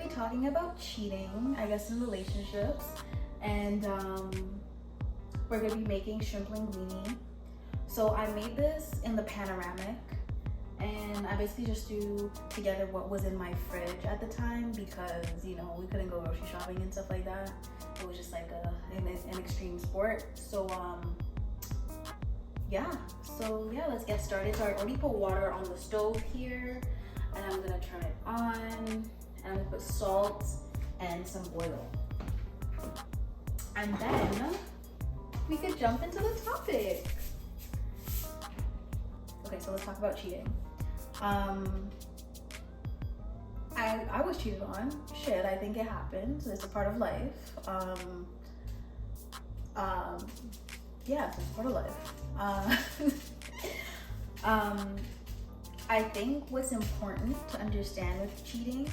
be talking about cheating, I guess, in relationships. And we're gonna be making shrimp linguine. So I made this in the panoramic, and I basically just threw together what was in my fridge at the time because, you know, we couldn't go grocery shopping and stuff like that. It was just like an extreme sport. So yeah, let's get started. So I already put water on the stove here, and I'm gonna turn it on, and I'm gonna put salt and some oil. And then we could jump into the topic. Okay, so let's talk about cheating. I was cheated on. Shit, I think it happened. It's a part of life. Yeah, it's a part of life. I think what's important to understand with cheating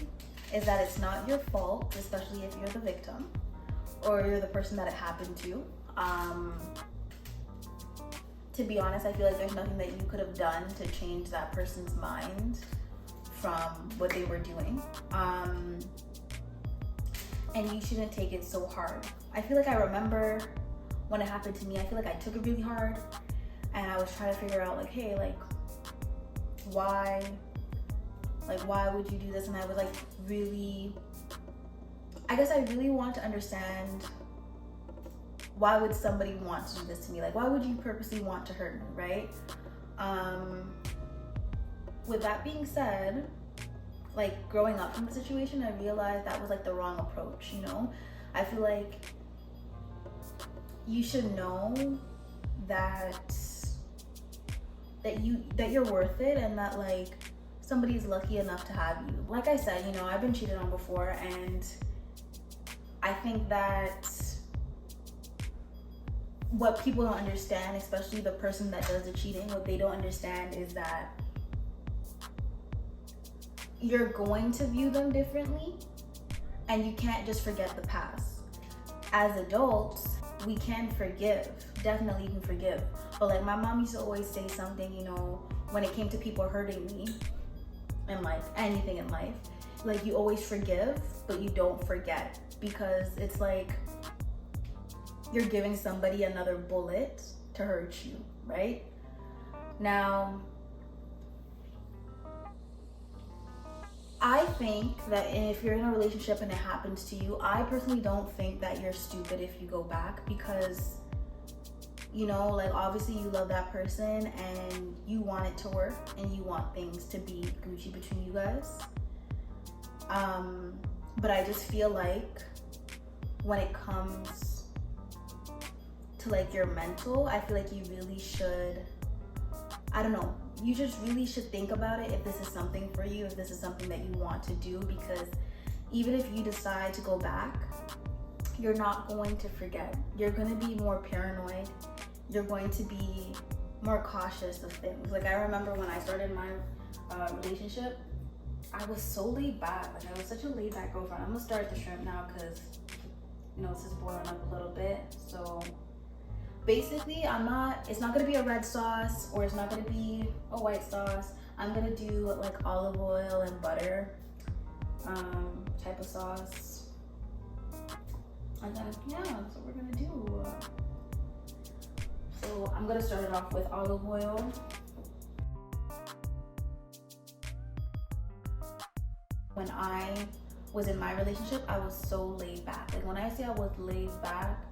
is that it's not your fault, especially if you're the victim or you're the person that it happened to. To be honest, I feel like there's nothing that you could have done to change that person's mind from what they were doing. And you shouldn't take it so hard. I feel like I remember when it happened to me, I feel like I took it really hard, and I was trying to figure out like, hey, like why would you do this? And I was like I guess I really want to understand, why would somebody want to do this to me? Like, why would you purposely want to hurt me, right? With that being said, like growing up in the situation, I realized that was like the wrong approach, you know? I feel like you should know that you're worth it, and that like somebody's lucky enough to have you. Like I said, you know, I've been cheated on before, and I think that what people don't understand, especially the person that does the cheating, what they don't understand is that you're going to view them differently, and you can't just forget the past. As adults, we can forgive. Definitely you can forgive. But like my mom used to always say something, you know, when it came to people hurting me in life, anything in life, like you always forgive, but you don't forget, because it's like you're giving somebody another bullet to hurt you, right? Now, I think that if you're in a relationship and it happens to you, I personally don't think that you're stupid if you go back, because, you know, like obviously you love that person and you want it to work and you want things to be Gucci between you guys. But I just feel like when it comes to like your mental, I feel like you really should, I don't know, you just really should think about it if this is something for you, if this is something that you want to do, because even if you decide to go back, you're not going to forget. You're going to be more paranoid. You're going to be more cautious of things. Like I remember when I started my relationship, I was so laid back. Like I was such a laid back girlfriend. I'm gonna start the shrimp now because, you know, this is boiling up a little bit. So basically it's not gonna be a red sauce, or it's not gonna be a white sauce. I'm gonna do like olive oil and butter type of sauce. And then yeah, that's what we're gonna do. So I'm gonna start it off with olive oil. When I was in my relationship, I was so laid back. Like when I say I was laid back,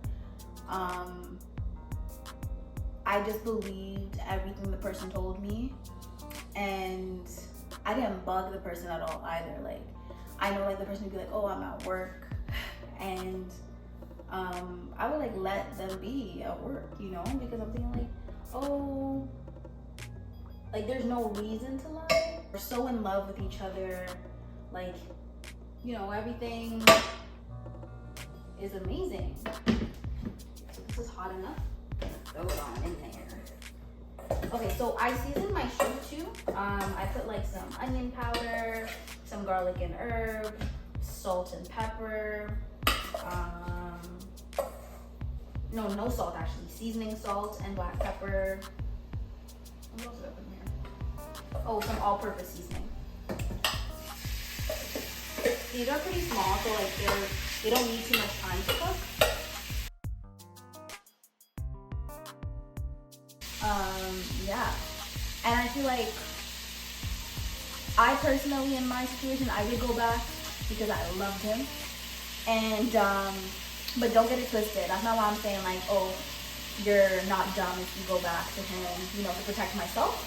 I just believed everything the person told me, and I didn't bug the person at all either. Like I know like the person would be like, oh, I'm at work, and I would like let them be at work, you know, because I'm thinking like, oh, like there's no reason to lie. We're so in love with each other, like, you know, everything is amazing. This is hot enough. Throw it on in there. Okay, so I seasoned my shrimp too. I put like some onion powder, some garlic and herb, salt and pepper. No salt actually. Seasoning salt and black pepper. What else did I put in here? Oh, some all-purpose seasoning. these are pretty small, so like they don't need too much time to cook. Yeah, and I feel like I personally, in my situation, I did go back because I loved him, and but don't get it twisted. That's not why I'm saying like, oh, you're not dumb if you go back to him, you know, to protect myself.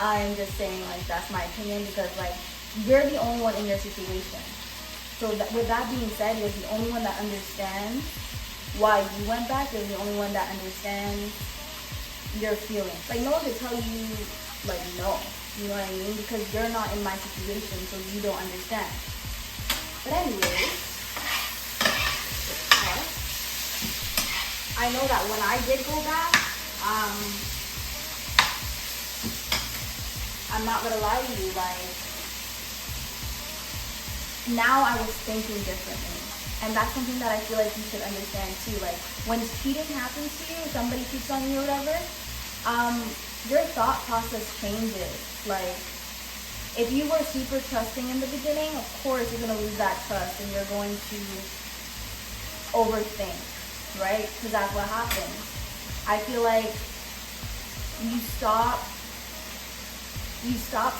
I'm just saying like that's my opinion, because like you're the only one in your situation. So with that being said, you're the only one that understands why you went back. You're the only one that understands your feelings. Like no one could tell you like no, you know what I mean? Because you're not in my situation, so you don't understand. But anyways, I know that when I did go back, I'm not gonna lie to you, like now I was thinking differently. And that's something that I feel like you should understand too. Like when cheating happens to you, somebody cheats on you or whatever, your thought process changes. Like if you were super trusting in the beginning, of course you're gonna lose that trust and you're going to overthink, right? Because that's what happens. I feel like you stop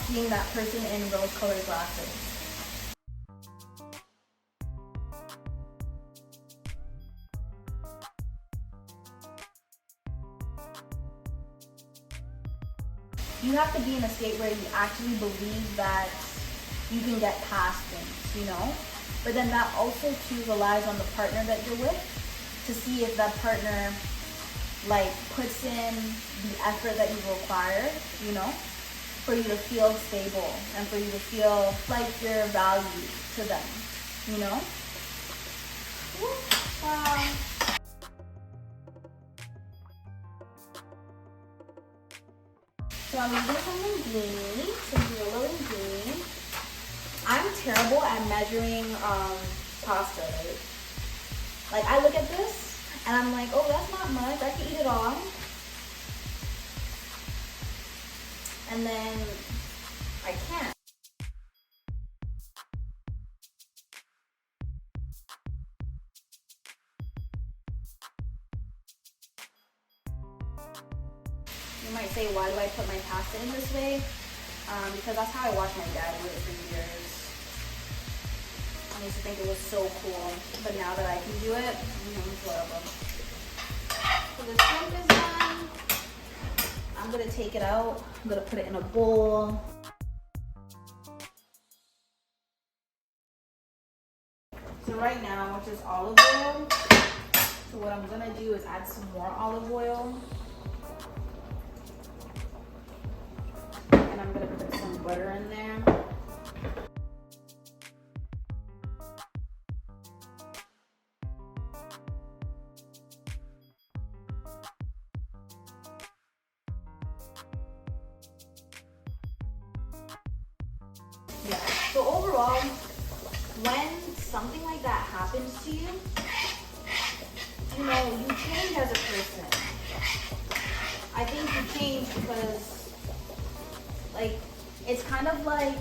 seeing that person in rose-colored glasses. You have to be in a state where you actually believe that you can get past things, you know? But then that also too relies on the partner that you're with, to see if that partner like puts in the effort that you require, you know, for you to feel stable and for you to feel like you're valued to them, you know? So I'm using some yellow linguine. I'm terrible at measuring pasta, right? Like I look at this and I'm like, oh, that's not much, I can eat it all. And then I can't. You might say, why do I put my pasta in this way? Because that's how I watched my dad do it for years. I used to think it was so cool, but now that I can do it, whatever. So the shrimp is done. I'm gonna take it out. I'm gonna put it in a bowl. So right now, it's just olive oil. So what I'm gonna do is add some more olive oil. And I'm gonna put some butter in there. Yeah, so overall, when something like that happens to you, you know, you change as a person. I think you change because, like, it's kind of like,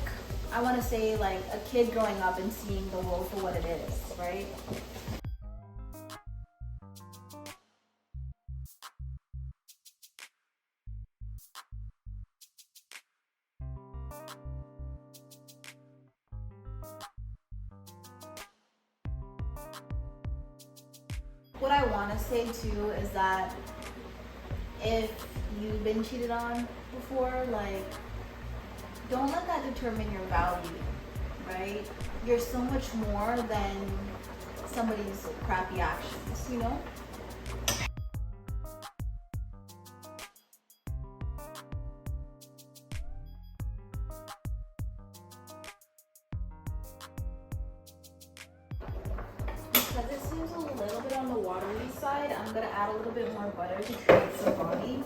I want to say, like, a kid growing up and seeing the world for what it is, right? What I want to say too is that if you've been cheated on before, like, don't let that determine your value, right? You're so much more than somebody's crappy actions, you know? Because it seems a little bit on the watery side, I'm gonna add a little bit more butter to create some body.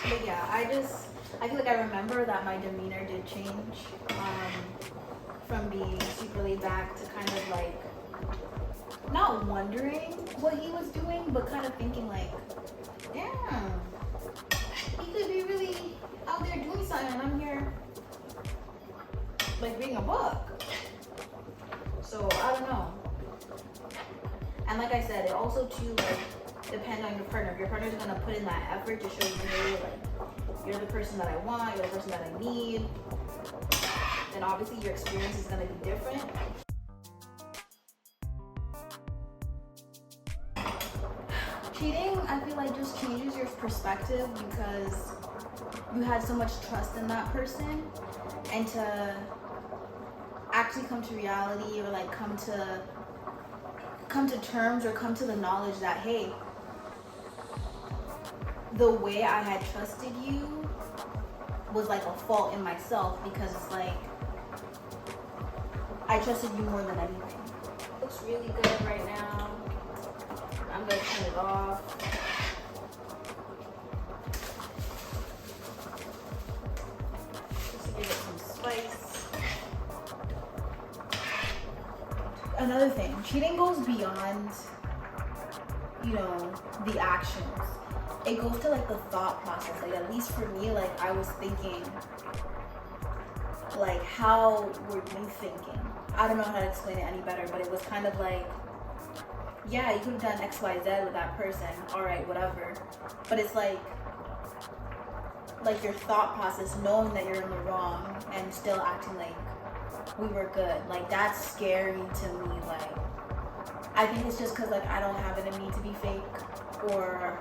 But yeah, I feel like I remember that my demeanor did change from being super laid back to kind of like not wondering what he was doing, but kind of thinking like, damn, he could be really out there doing something, and I'm here like reading a book. So I don't know. And like I said, it also too like depends on your partner. If your partner's gonna put in that effort to show you, hey, like you're the person that I want, you're the person that I need, then obviously your experience is gonna be different. Cheating, I feel like just changes your perspective because you had so much trust in that person, and to actually come to reality or like come to terms or come to the knowledge that, hey, the way I had trusted you was like a fault in myself, because it's like I trusted you more than anything. Looks really good right now. I'm gonna turn it off. Just to give it some spice. Another thing, cheating goes beyond, you know, the actions. It goes to like the thought process. Like, at least for me, like I was thinking, like, how were you thinking? I don't know how to explain it any better, but it was kind of like, yeah, you could have done X, Y, Z with that person. All right, whatever. But it's like your thought process, knowing that you're in the wrong and still acting like we were good. Like, that's scary to me. Like, I think it's just because like I don't have it in me to be fake, or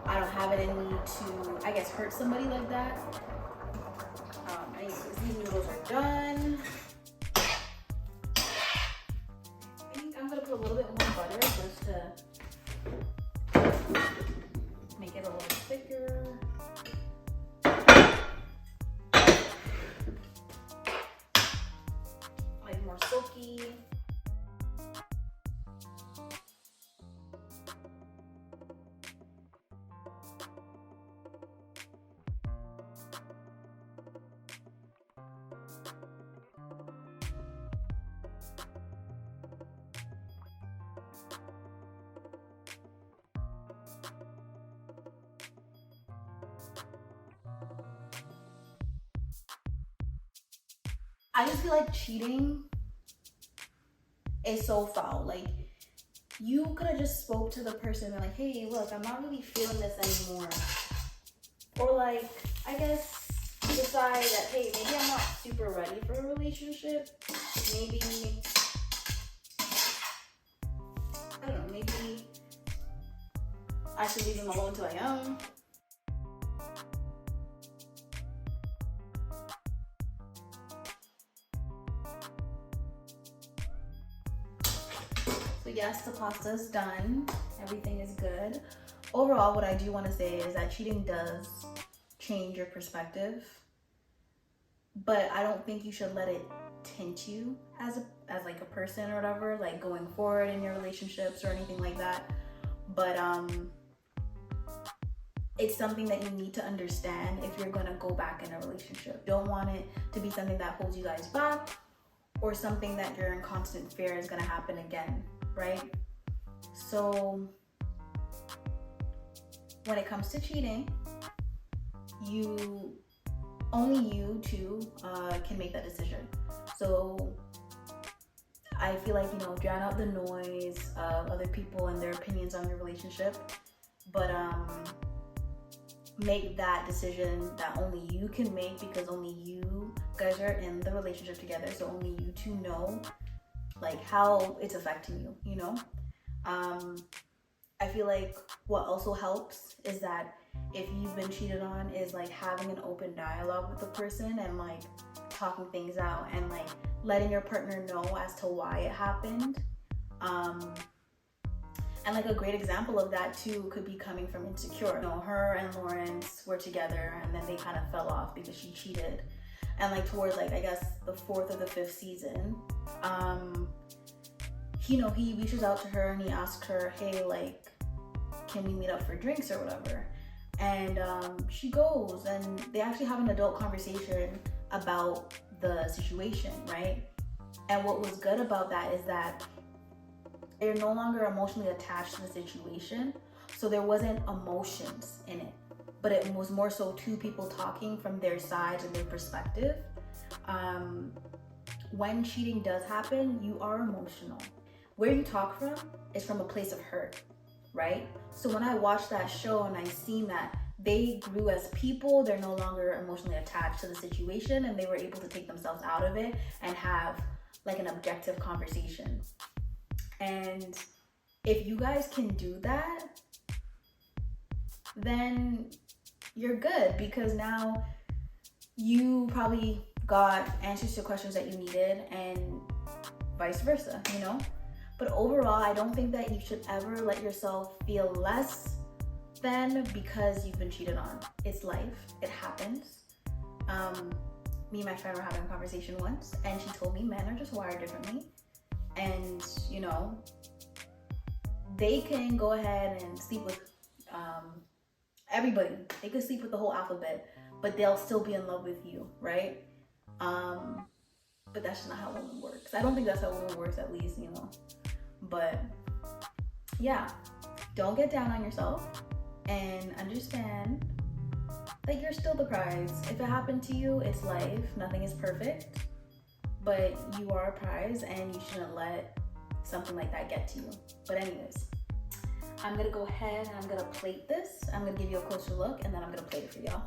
I don't have it in me to, I guess, hurt somebody like that. Anyways, these noodles are done. I think I'm gonna put a little bit more butter just to make it a little thicker. Like more silky. I just feel like cheating is so foul. Like, you could have just spoke to the person and like, hey, look, I'm not really feeling this anymore. Or like, I guess decide that, hey, maybe I'm not super ready for a relationship. Maybe, I don't know, maybe I should leave him alone until I am. So yes, the pasta is done. Everything is good. Overall, what I do want to say is that cheating does change your perspective, but I don't think you should let it tint you as like a person or whatever, like going forward in your relationships or anything like that. But it's something that you need to understand if you're gonna go back in a relationship. Don't want it to be something that holds you guys back, or something that you're in constant fear is gonna happen again, right? So when it comes to cheating, only you two can make that decision. So I feel like, you know, drown out the noise of other people and their opinions on your relationship, but make that decision that only you can make, because only you guys are in the relationship together. So only you two know like how it's affecting you, you know? I feel like what also helps is that if you've been cheated on, is like having an open dialogue with the person and like talking things out and like letting your partner know as to why it happened. And like a great example of that too could be coming from Insecure. You know, her and Lawrence were together and then they kind of fell off because she cheated. And like towards like, I guess the 4th or the 5th season, you know, he reaches out to her and he asks her, hey, like, can we meet up for drinks or whatever? And she goes, and they actually have an adult conversation about the situation, right? And what was good about that is that they're no longer emotionally attached to the situation. So there wasn't emotions in it, but it was more so two people talking from their sides and their perspective. When cheating does happen, you are emotional. Where you talk from is from a place of hurt, right? So when I watched that show and I seen that they grew as people, they're no longer emotionally attached to the situation, and they were able to take themselves out of it and have like an objective conversation. And if you guys can do that, then you're good, because now you probably got answers to questions that you needed and vice versa, you know? But overall, I don't think that you should ever let yourself feel less than because you've been cheated on. It's life, it happens. Me and my friend were having a conversation once, and she told me men are just wired differently. And, you know, they can go ahead and sleep with everybody. They could sleep with the whole alphabet, but they'll still be in love with you, right? But that's just not how women works. I don't think that's how women works, at least, you know. But yeah, don't get down on yourself and understand that you're still the prize. If it happened to you, it's life. Nothing is perfect, but you are a prize, and you shouldn't let something like that get to you. But anyways, I'm gonna go ahead and I'm gonna plate this. I'm gonna give you a closer look, and then I'm gonna plate it for y'all.